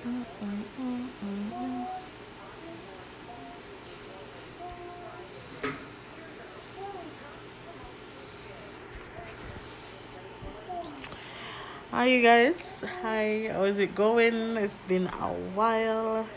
Hi you guys. Hi, how's it going? It's been a while.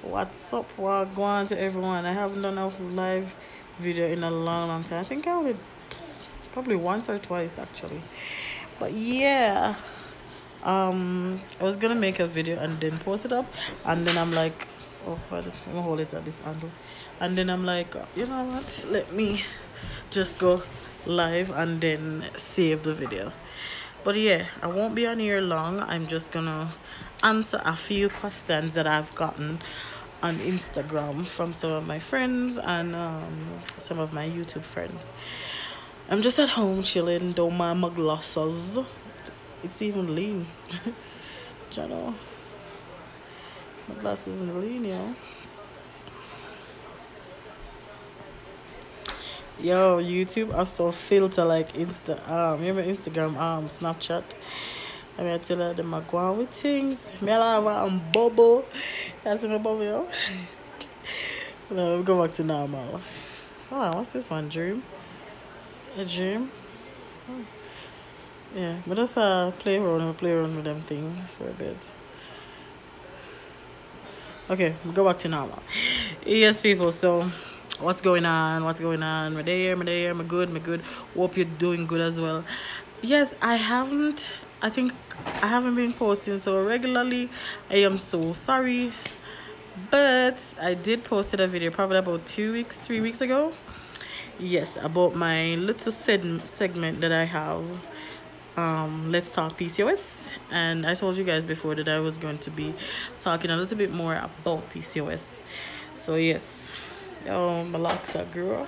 What's up? What going on to everyone? I haven't done a live video in a long time. I think I would probably once or twice actually. But yeah. I was gonna make a video and then post it up, and then I'm like, oh, I'm gonna hold it at this angle, and then I'm like, you know what? Let me just go live and then save the video. But yeah, I won't be on here long. I'm just gonna answer a few questions that I've gotten on Instagram from some of my friends and some of my YouTube friends. I'm just at home chilling, don't mind my glasses. It's even lean. You know, my glasses is lean, yo. Yo, YouTube I so filter like remember Instagram, Snapchat. I mean I tell her them I go on with things. Me I have bubble. You see my bubble, yo? No, we go back to normal. Oh, what's this one? Dream? A dream? Oh. Yeah, but that's a play around with them thing for a bit. Okay, we go back to normal. Yes, people, so what's going on? What's going on? My day, my good. Hope you're doing good as well. Yes, I think I haven't been posting so regularly. I am so sorry. But I did post a video probably about 2 weeks, 3 weeks ago. Yes, about my little segment that I have. Let's talk PCOS, and I told you guys before that I was going to be talking a little bit more about PCOS. So yes, my locks are grew,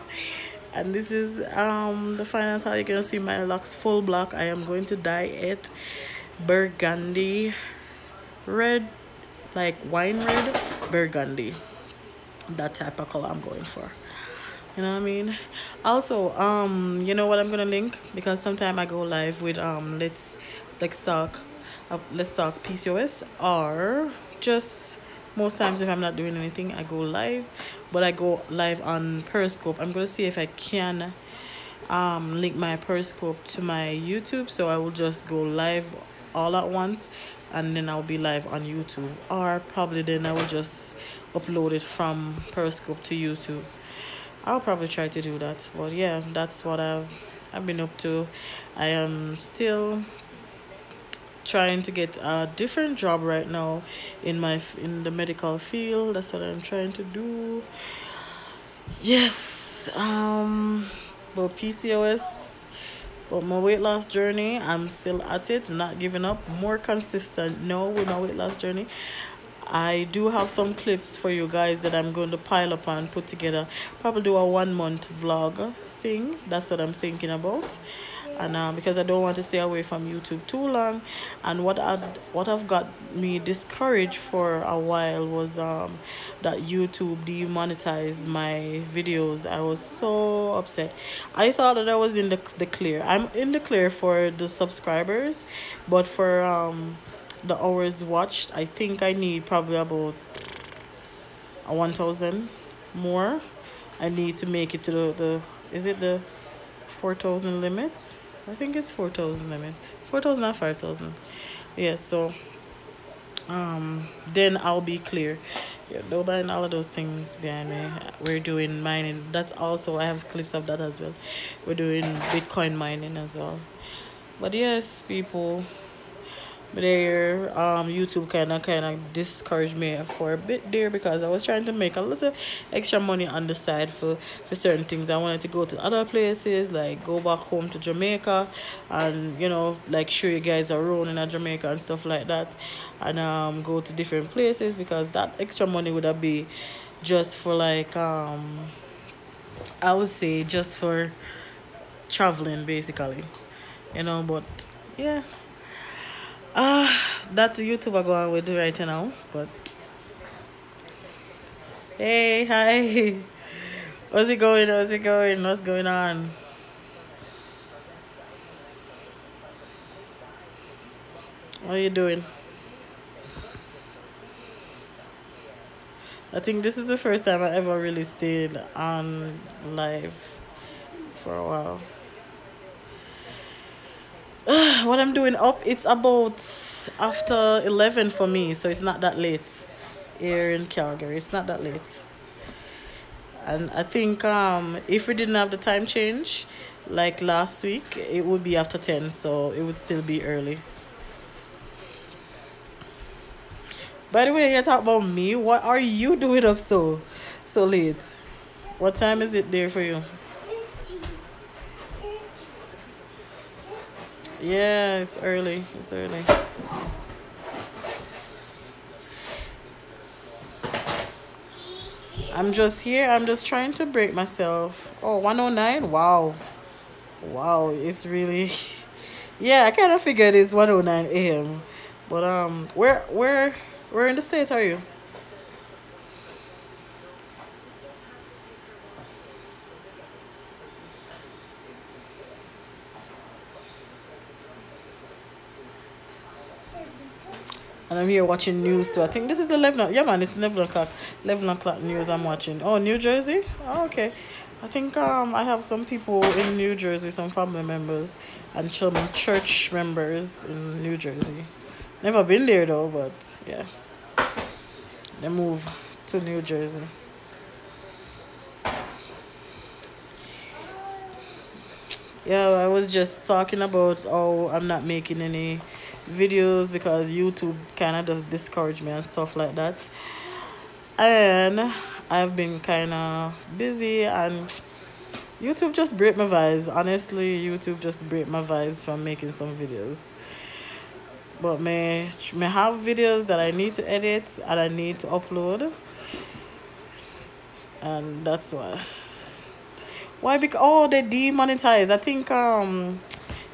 and this is the final how you're gonna see my locks full black. I am going to dye it burgundy red, like wine red burgundy, that type of color I'm going for. You know what I mean? Also, you know what I'm gonna link, because sometimes I go live with let's talk PCOS, or just most times if I'm not doing anything I go live, but I go live on Periscope. I'm gonna see if I can link my Periscope to my YouTube, so I will just go live all at once, and then I'll be live on YouTube, or probably then I will just upload it from Periscope to YouTube. I'll probably try to do that. But yeah, that's what I've been up to. I am still trying to get a different job right now in the medical field. That's what I'm trying to do. Yes. But PCOS, but my weight loss journey, I'm still at it. I'm not giving up. More consistent now with my weight loss journey. I do have some clips for you guys that I'm going to pile up and put together. Probably do a 1 month vlog thing. That's what I'm thinking about. And because I don't want to stay away from YouTube too long. And what I've got me discouraged for a while was that YouTube demonetized my videos. I was so upset. I thought that I was in the clear. I'm in the clear for the subscribers, but for the hours watched, I think I need probably about 1,000 more. I need to make it to the is it the 4,000 limit? I think it's 4,000 limit. 4,000 or 5,000. Yeah, so then I'll be clear. Yeah, don't mind all of those things behind me. We're doing mining. That's also, I have clips of that as well. We're doing Bitcoin mining as well. But yes, people, there YouTube kind of discouraged me for a bit there, because I was trying to make a little extra money on the side for certain things. I wanted to go to other places, like go back home to Jamaica, and like show you guys around in Jamaica and stuff like that, and go to different places, because that extra money would have been just for like I would say just for traveling basically, but yeah. That YouTube I go on with right now, but hey, hi. How's it going? How's it going? What's going on? What are you doing? I think this is the first time I ever really stayed on live for a while. What I'm doing up, it's about after 11 for me, so it's not that late here in Calgary. It's not that late. And I think if we didn't have the time change, like last week, it would be after 10, so it would still be early. By the way, you talk about me. What are you doing up so late? What time is it there for you? Yeah, it's early. It's early. I'm just here. I'm just trying to break myself. Oh, 109? Wow. Wow, it's really yeah, I kind of figured it's 109 a.m. But where in the States are you? And I'm here watching news too. I think this is the 11 o'clock. Yeah, man, it's 11 o'clock. 11 o'clock news I'm watching. Oh, New Jersey? Oh, okay. I think I have some people in New Jersey, some family members and some church members in New Jersey. Never been there though, but yeah. They move to New Jersey. Yeah, I was just talking about how I'm not making any videos because YouTube kind of does discourage me and stuff like that. And I've been kind of busy and YouTube just break my vibes. Honestly, YouTube just break my vibes from making some videos. But may have videos that I need to edit and I need to upload. And that's why. Why? Because oh, they demonetize. I think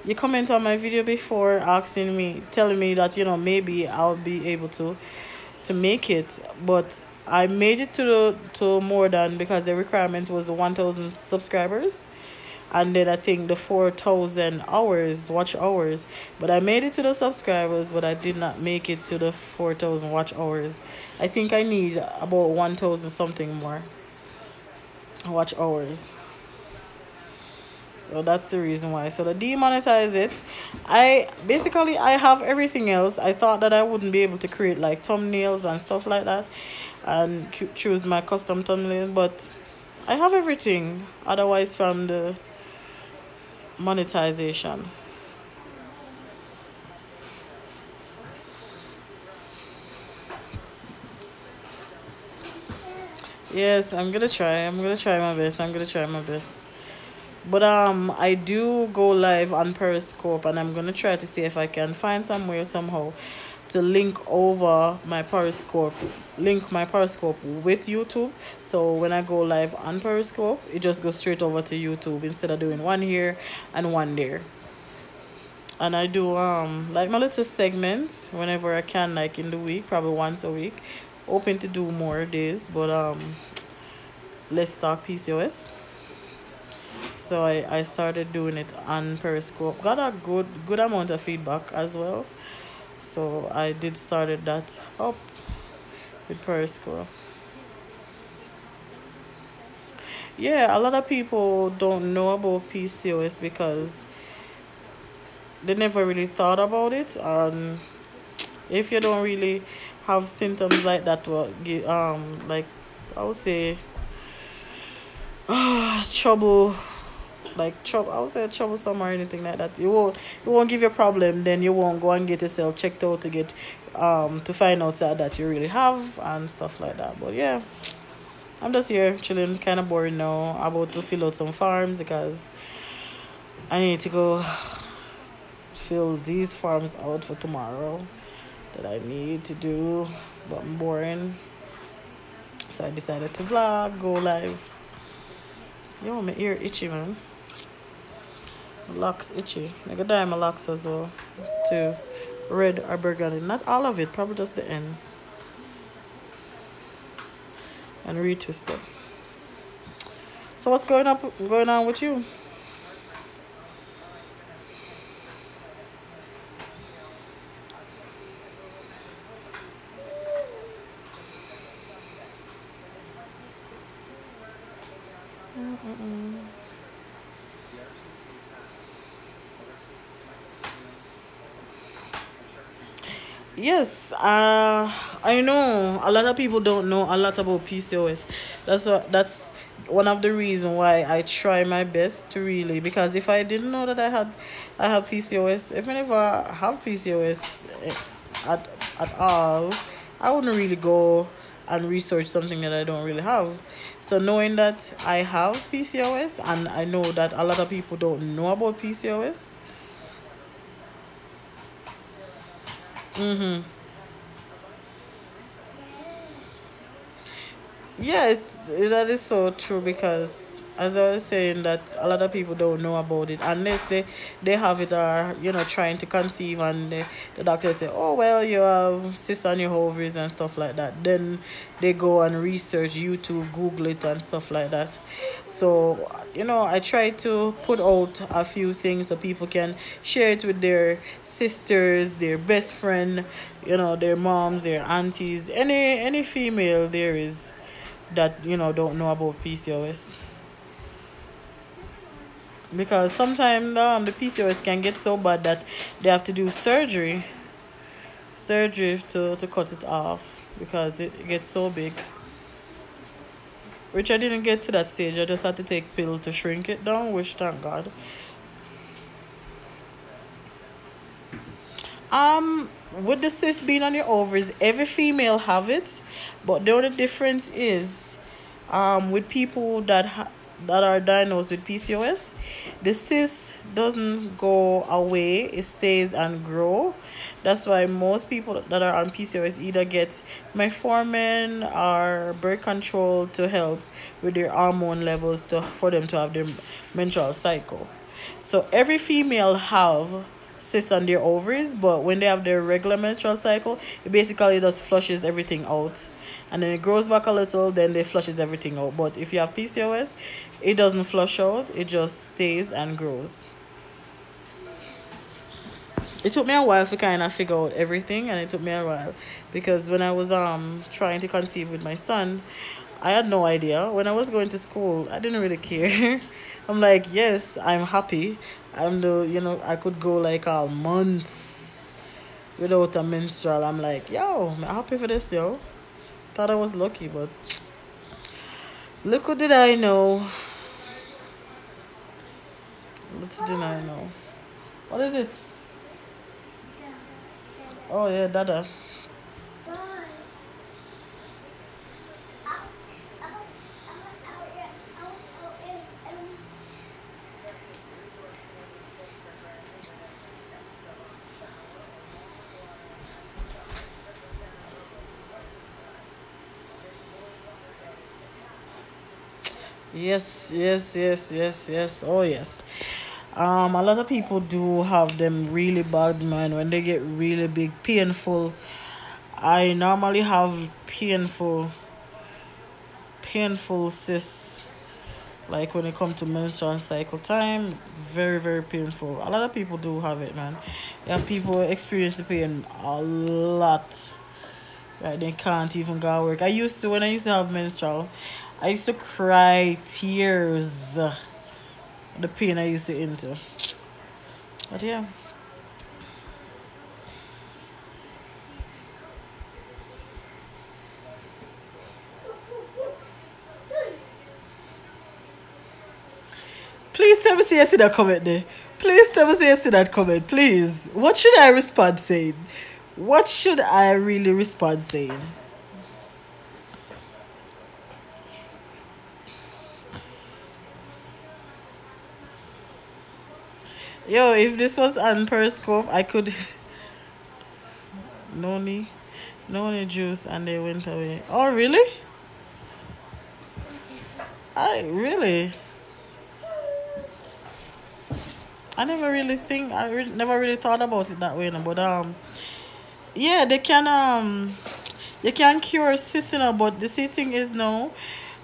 you comment on my video before asking me, telling me that maybe I'll be able to make it, but I made it to more than because the requirement was the 1,000 subscribers, and then I think the 4,000 hours watch hours. But I made it to the subscribers, but I did not make it to the 4,000 watch hours. I think I need about 1,000 something more watch hours. So that's the reason why. So they demonetize it. I have everything else. I thought that I wouldn't be able to create like thumbnails and stuff like that and choose my custom thumbnail, but I have everything otherwise from the monetization. Yes, I'm gonna try my best. I'm gonna try my best. But I do go live on Periscope, and I'm gonna try to see if I can find somewhere somehow to link my Periscope with YouTube. So when I go live on Periscope, it just goes straight over to YouTube instead of doing one here and one there. And I do like my little segments whenever I can, like in the week, probably once a week. Hoping to do more days, but let's talk PCOS. So I started doing it on Periscope. Got a good amount of feedback as well. So I did started that up with Periscope. Yeah, a lot of people don't know about PCOS because they never really thought about it. And if you don't really have symptoms like that, like I would say trouble, like trouble, I would say troublesome or anything like that, it won't give you a problem, then you won't go and get yourself checked out to get to find out that you really have and stuff like that. But yeah, I'm just here chilling, kind of boring now, about to fill out some forms because I need to go fill these forms out for tomorrow that I need to do, but I'm boring, so I decided to vlog, go live. Yo, my ear itchy, man. My locks itchy. I got dye my locks as well to red or burgundy. Not all of it, probably just the ends. And retwist them. So what's going on with you? Yes, I know a lot of people don't know a lot about PCOS. That's one of the reasons why I try my best to really, because if I didn't know that I had PCOS, if I never have PCOS at at all, I wouldn't really go and research something that I don't really have. So knowing that I have PCOS and I know that a lot of people don't know about PCOS. Mm-hmm. Yeah, that is so true because as I was saying that a lot of people don't know about it unless they have it or trying to conceive and the doctor say, oh well, you have cysts on your ovaries and stuff like that. Then they go and research YouTube, Google it and stuff like that. So I try to put out a few things so people can share it with their sisters, their best friend, their moms, their aunties, any female there is that don't know about PCOS, because sometimes the PCOS can get so bad that they have to do surgery to cut it off because it gets so big, which I didn't get to that stage. I just had to take pill to shrink it down, which thank God. With the cyst being on your ovaries, every female have it, but the only difference is with people that are diagnosed with PCOS, the cyst doesn't go away, it stays and grow. That's why most people that are on PCOS either get metformin or birth control to help with their hormone levels for them to have their menstrual cycle. So every female have cysts on their ovaries, but when they have their regular menstrual cycle, it basically just flushes everything out, and then it grows back a little, then it flushes everything out. But if you have PCOS, it doesn't flush out, it just stays and grows. It took me a while to kind of figure out everything, and it took me a while because when I was trying to conceive with my son, I had no idea. When I was going to school, I didn't really care. I'm like, yes, I'm happy. I could go like months without a menstrual. I'm like, yo, I'm happy for this, yo. Thought I was lucky, but look what did I know. What did I know? What is it? Oh yeah, Dada. Yes, yes, yes, yes, yes. Oh yes. A lot of people do have them really bad, man. When they get really big, painful. I normally have painful cysts. Like when it comes to menstrual cycle time, very, very painful. A lot of people do have it, man. You have people experience the pain a lot. Right, they can't even go to work. When I used to have menstrual, I used to cry tears. The pain I used to into. But yeah. Please tell me say you see that comment there. Please tell me say you see that comment. Please. What should I respond saying? What should I really respond saying? Yo, if this was on Periscope, I could. Noni, Noni juice, and they went away. Oh, really? I really. Never really thought about it that way, no. But yeah, they can cure cysts, but the see thing is no.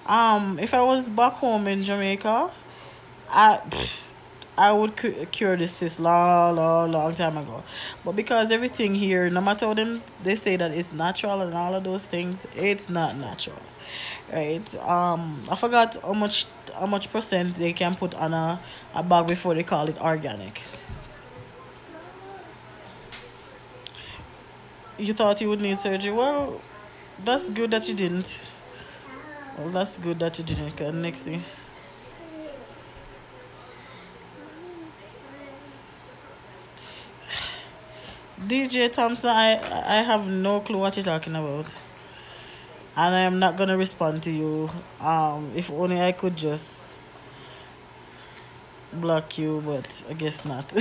If I was back home in Jamaica, I I would cure this cyst long, long, long time ago. But because everything here, no matter what they say that it's natural and all of those things, it's not natural, right? I forgot how much percent they can put on a bag before they call it organic. You thought you would need surgery. Well, that's good that you didn't. Well, that's good that you didn't. Cause next thing, DJ Thompson, I have no clue what you're talking about, and I am not gonna respond to you. If only I could just block you, but I guess not.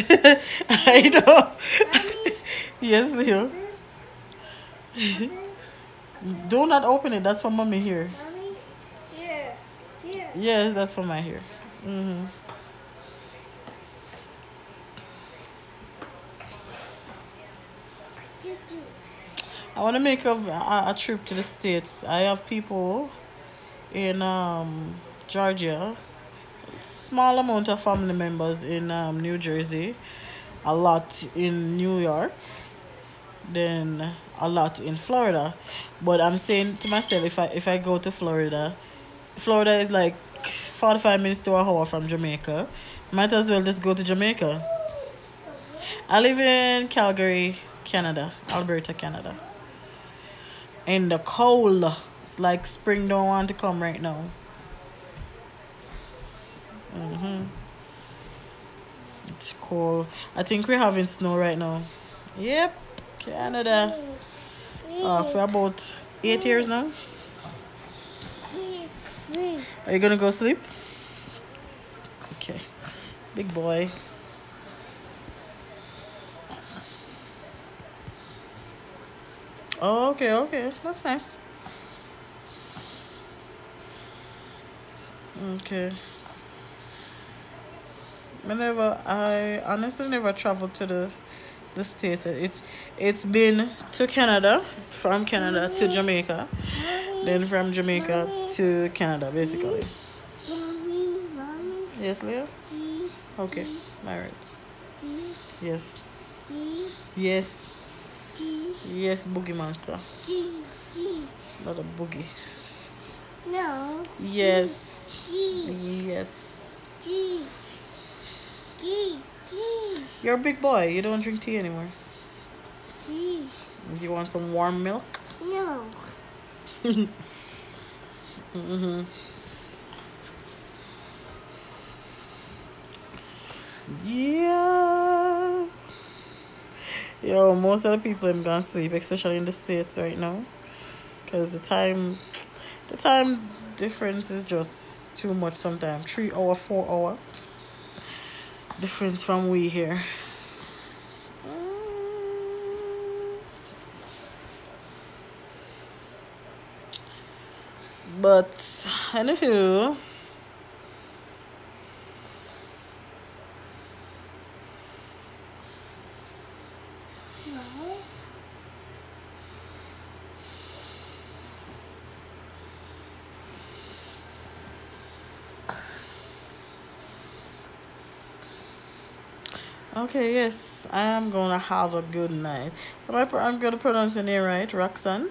I know. Yes, Leo. Do not open it. That's for mommy here. Mommy, here, here. Yes, that's for my here. Hmm. I want to make a trip to the States. I have people in Georgia, small amount of family members in New Jersey, a lot in New York, then a lot in Florida. But I'm saying to myself, if I go to Florida, Florida is like 45 minutes to an hour from Jamaica. Might as well just go to Jamaica. I live in Calgary, Canada, Alberta, Canada. In the cold. It's like spring don't want to come right now. Hmm. It's cold. I think we're having snow right now. Yep, Canada. For about 8 years now. Are you gonna go sleep? Okay, big boy. Oh, okay, okay, that's nice. Okay. I honestly never traveled to the States. It's been to Canada, from Canada to Jamaica, then from Jamaica to Canada, basically. Yes, Leo? Okay, alright. Yes. Yes. Yes, boogie monster. Not a boogie. No. Yes. Yes. You're a big boy. You don't drink tea anymore. Do you want some warm milk? No. Mm-hmm. Yeah. Yo, most of the people am gonna sleep, especially in the States right now, because the time difference is just too much. Sometimes 3 hour, 4 hour difference from we here. But anywho, No. okay, yes, I am gonna have a good night. I'm gonna pronounce your name right, Roxanne.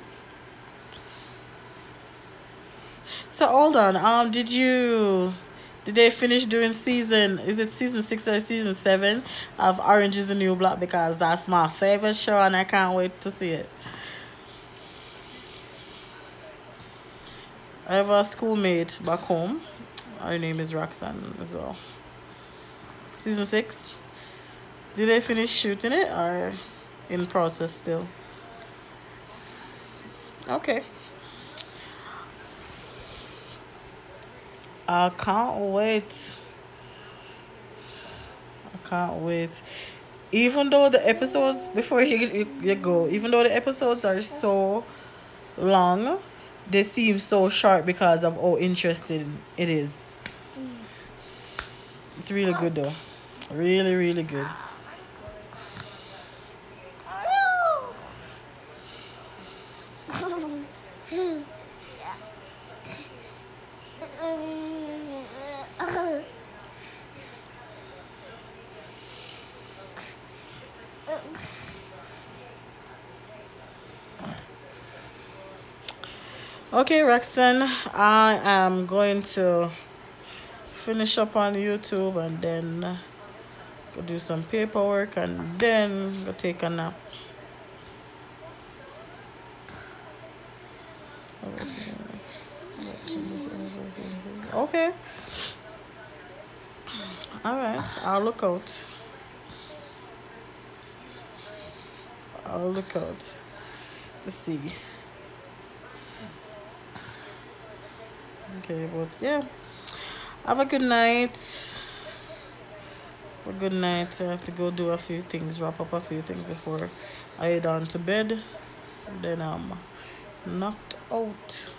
So hold on. Did they finish doing season? Is it season 6 or season 7 of Orange Is the New Black? Because that's my favorite show, and I can't wait to see it. I have a schoolmate back home. Her name is Roxanne as well. Season 6. Did they finish shooting it or in process still? Okay. I can't wait. I can't wait. Even though the episodes, before you go, even though the episodes are so long, they seem so short because of how interesting it is. It's really good though. Really, really good. Okay, Roxanne, I am going to finish up on YouTube and then go do some paperwork and then go take a nap. Okay. All right. I'll look out. I'll look out to see. Okay, but yeah. Have a good night. Have a good night. I have to go do a few things, wrap up a few things before I head on to bed. Then I'm knocked out.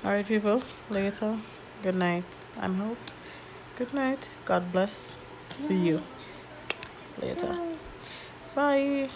Alright, people. Later. Good night. I'm out. Good night. God bless. See you later. Bye.